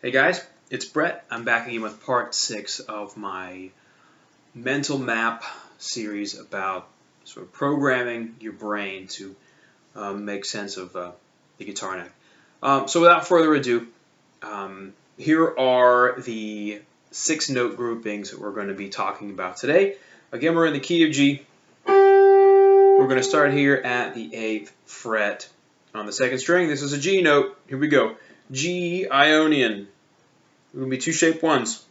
Hey guys, it's Brett. I'm back again with part 6 of my mental map series about sort of programming your brain to make sense of the guitar neck. So without further ado, here are the 6-note groupings that we're going to be talking about today. Again, we're in the key of G. We're going to start here at the 8th fret on the 2nd string. This is a G note. Here we go. G Ionian. We're going to be 2 shape 1s.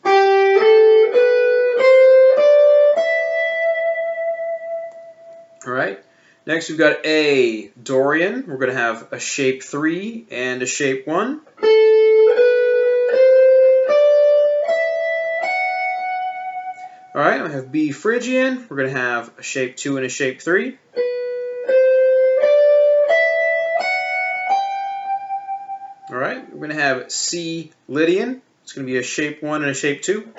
Alright, next we've got A Dorian. We're going to have a shape 3 and a shape 1. Alright, we have B Phrygian. We're going to have a shape 2 and a shape 3. Alright, we're going to have C Lydian. It's going to be a shape 1 and a shape 2.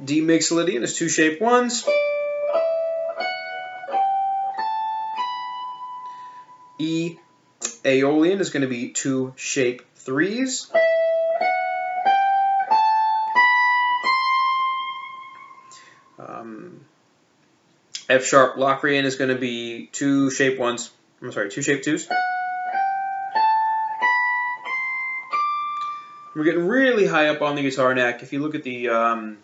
D Mixolydian is 2 shape 1s. E Aeolian is going to be 2 shape 3s. F sharp Locrian is going to be 2 shape 1s. I'm sorry, 2 shape 2s. We're getting really high up on the guitar neck. If you look at the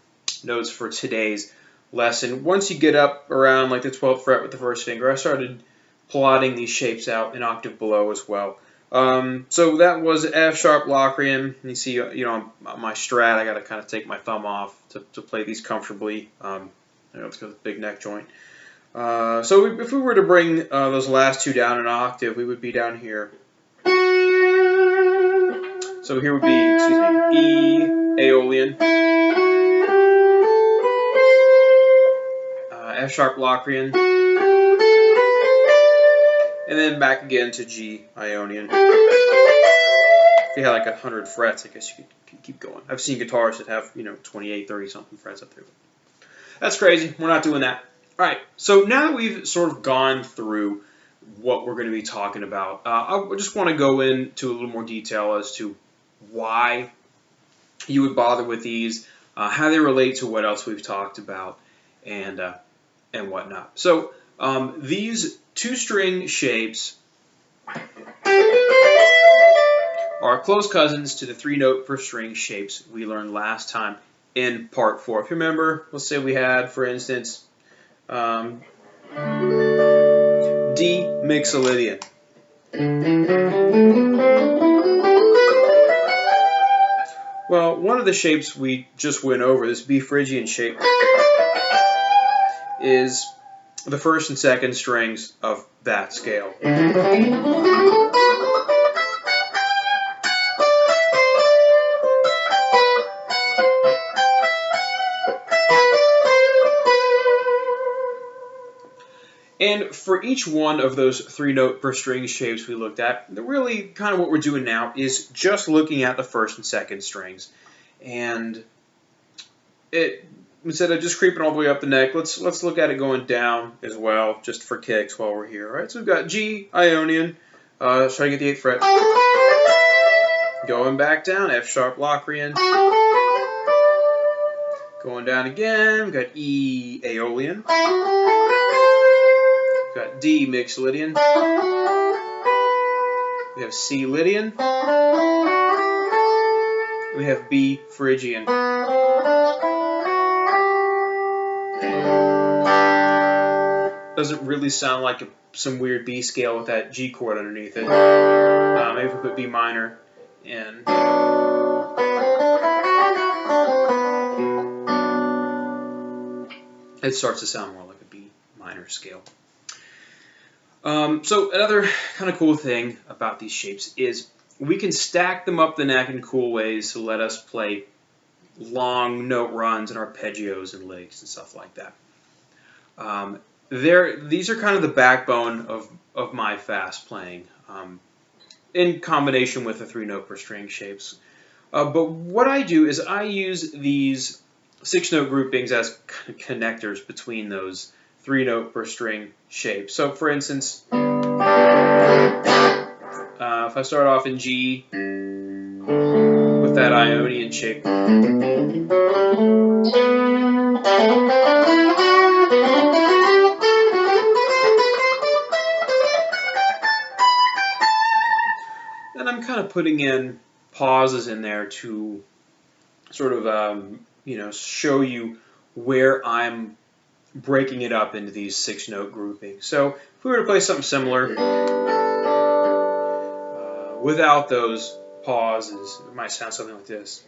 notes for today's lesson, once you get up around like the 12th fret with the first finger, I started plotting these shapes out an octave below as well. So that was F sharp Locrian. You see, on my Strat, I got to kind of take my thumb off to play these comfortably. Let's go with the big neck joint. So if we were to bring those last two down an octave, we would be down here. So here would be, E Aeolian, F sharp Locrian, and then back again to G Ionian. If you had like 100 frets, I guess you could keep going. I've seen guitars that have 28, 30 something frets up there. That's crazy. We're not doing that. All right, so now that we've sort of gone through what we're going to be talking about, I just want to go into a little more detail as to why you would bother with these, how they relate to what else we've talked about, and whatnot. So these 2-string shapes are close cousins to the 3-note per string shapes we learned last time in part 4. If you remember, let's say we had, for instance, D Mixolydian. Well, one of the shapes we just went over, this B Phrygian shape, is the 1st and 2nd strings of that scale. And for each one of those 3-note per string shapes we looked at, really kind of what we're doing now is just looking at the 1st and 2nd strings. And instead of just creeping all the way up the neck, let's look at it going down as well, just for kicks while we're here. All right, so we've got G Ionian, starting at the 8th fret, going back down, F sharp Locrian, going down again, we've got E Aeolian. We've got D Mixolydian. We have C Lydian. We have B Phrygian. Doesn't really sound like some weird B scale with that G chord underneath it. Maybe if we put B minor in. It starts to sound more like a B minor scale. So another kind of cool thing about these shapes is we can stack them up the neck in cool ways to let us play long note runs and arpeggios and licks and stuff like that. These are kind of the backbone of my fast playing, in combination with the 3-note per string shapes. But what I do is I use these 6-note groupings as connectors between those 3-note per string shapes. So for instance, if I start off in G with that Ionian shape, then I'm kind of putting in pauses in there to sort of you know, show you where I'm breaking it up into these 6-note groupings. So if we were to play something similar without those pauses, it might sound something like this.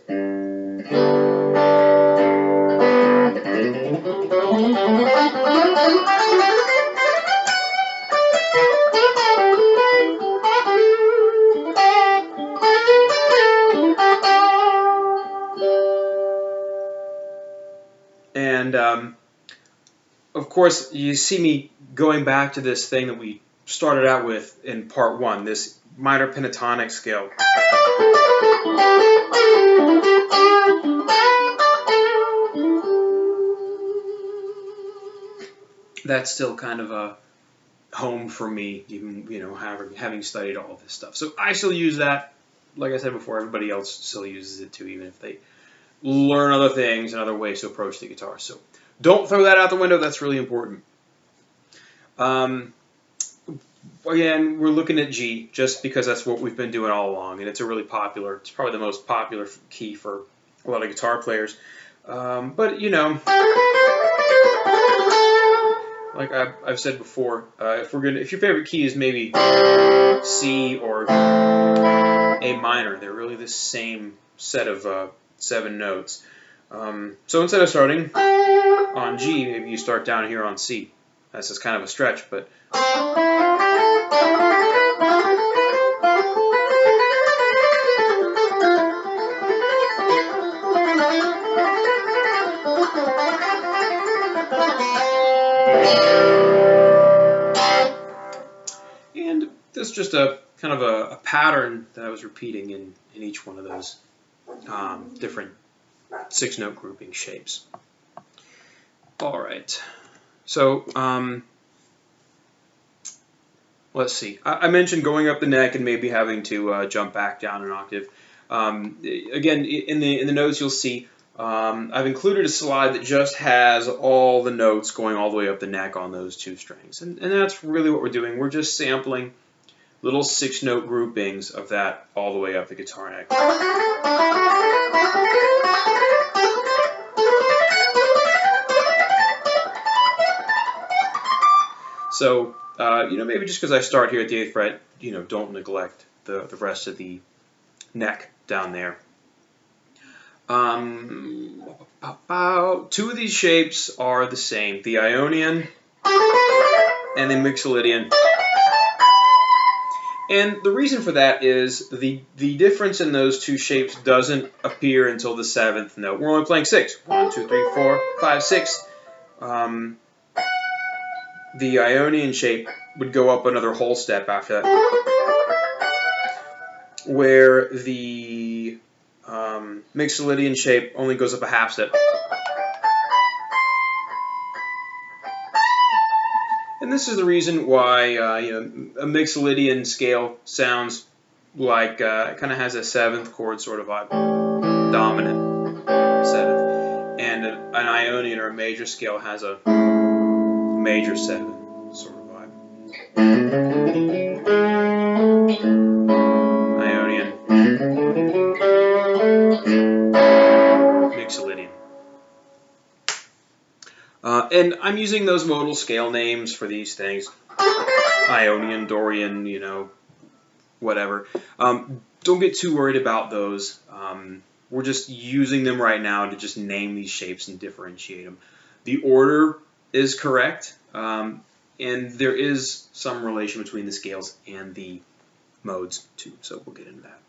And of course, you see me going back to this thing that we started out with in part 1, this minor pentatonic scale. That's still kind of a home for me, even, you know, having studied all this stuff. So I still use that. Like I said before, everybody else still uses it too, even if they learn other things and other ways to approach the guitar. So don't throw that out the window. That's really important. Again, we're looking at G just because that's what we've been doing all along, and it's it's probably the most popular key for a lot of guitar players. But you know, like I've said before, if your favorite key is maybe C or A minor, they're really the same set of 7 notes. So instead of starting on G, maybe you start down here on C. That's just kind of a stretch, but and this is just a kind of a pattern that I was repeating in each one of those different 6-note grouping shapes. All right, so let's see. I mentioned going up the neck and maybe having to jump back down an octave. Again, in the notes you'll see I've included a slide that just has all the notes going all the way up the neck on those 2 strings, and that's really what we're doing. We're just sampling little 6-note groupings of that all the way up the guitar neck. So, you know, maybe just because I start here at the 8th fret, you know, don't neglect the rest of the neck down there. 2 of these shapes are the same, the Ionian and the Mixolydian. And the reason for that is the difference in those 2 shapes doesn't appear until the 7th note. We're only playing 6. 1, 2, 3, 4, 5, 6. The Ionian shape would go up another whole step after that, where the Mixolydian shape only goes up a half step. And this is the reason why you know, a Mixolydian scale sounds like it kind of has a 7th chord sort of vibe, dominant 7th, and an Ionian or a major scale has a major 7 sort of vibe. Ionian, Mixolydian. And I'm using those modal scale names for these things. Ionian, Dorian, you know, whatever. Don't get too worried about those. We're just using them right now to just name these shapes and differentiate them. The order is correct, and there is some relation between the scales and the modes too, so we'll get into that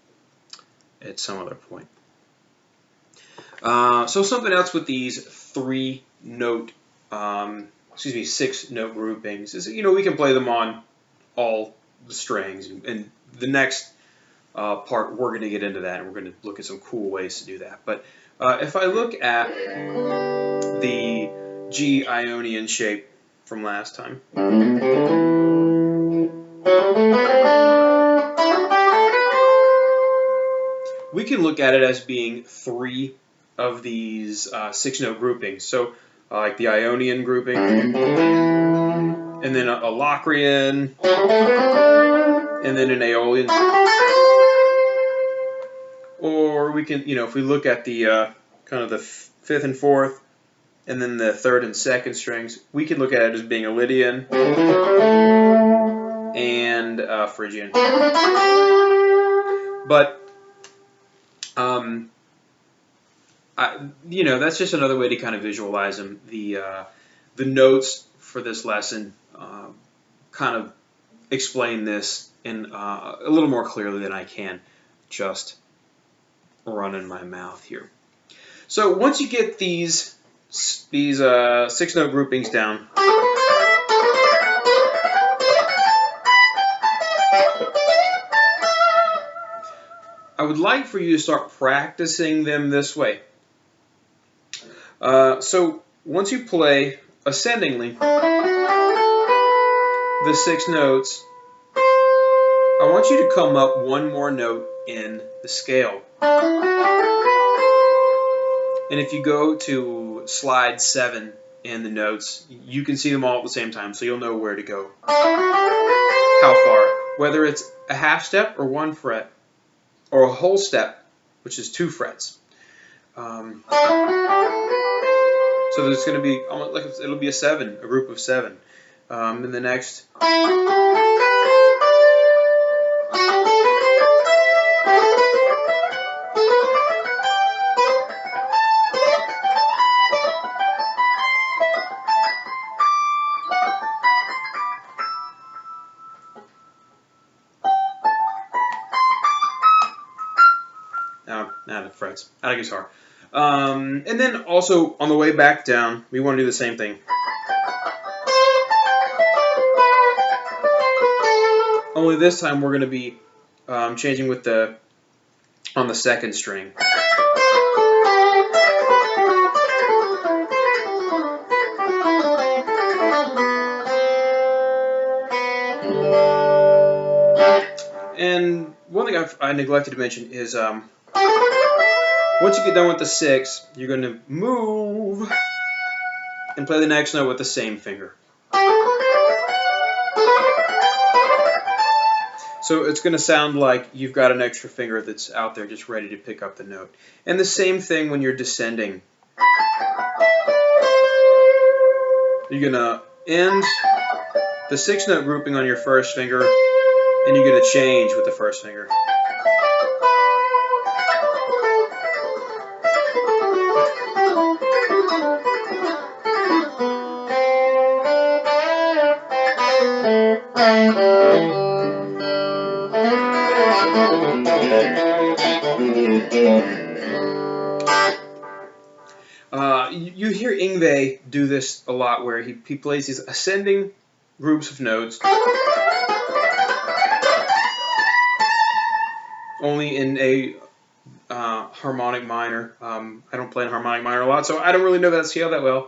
at some other point. So something else with these 6-note groupings is, you know, we can play them on all the strings, and the next part we're going to get into that, and we're going to look at some cool ways to do that. But if I look at the G Ionian shape from last time, we can look at it as being 3 of these 6-note groupings. So like the Ionian grouping, and then a Locrian, and then an Aeolian. Or we can, if we look at the kind of the 5th and 4th, and then the 3rd and 2nd strings, we can look at it as being a Lydian and Phrygian. But that's just another way to kind of visualize them. The notes for this lesson kind of explain this in a little more clearly than I can just running my mouth here. So once you get these 6-note groupings down, I would like for you to start practicing them this way. So once you play ascendingly the 6 notes, I want you to come up one more note in the scale. And if you go to slide 7 in the notes, you can see them all at the same time, so you'll know where to go. How far. Whether it's a half step or 1 fret, or a whole step, which is 2 frets. So there's going to be almost like it'll be a group of 7. And the next. Out of frets, out of guitar. And then also on the way back down, we want to do the same thing. Only this time we're going to be changing with on the 2nd string. And one thing I neglected to mention is once you get done with the 6, you're going to move and play the next note with the same finger. So it's going to sound like you've got an extra finger that's out there just ready to pick up the note. And the same thing when you're descending. You're going to end the 6-note grouping on your 1st finger, and you're going to change with the 1st finger. You hear Yngwie do this a lot, where he plays these ascending groups of notes, only in a harmonic minor. I don't play in harmonic minor a lot, so I don't really know that scale that well.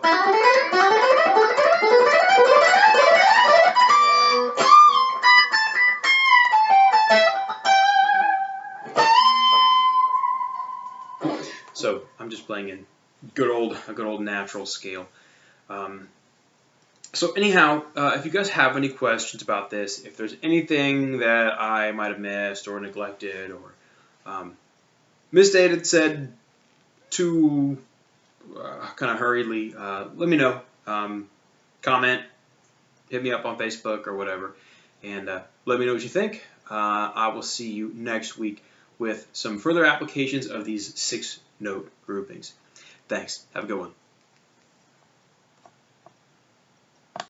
So I'm just playing in a good old natural scale. So anyhow, if you guys have any questions about this, if there's anything that I might have missed or neglected or misstated, said too kind of hurriedly, let me know. Comment, hit me up on Facebook or whatever, and let me know what you think. I will see you next week with some further applications of these 6-note groupings. Thanks. Have a good one.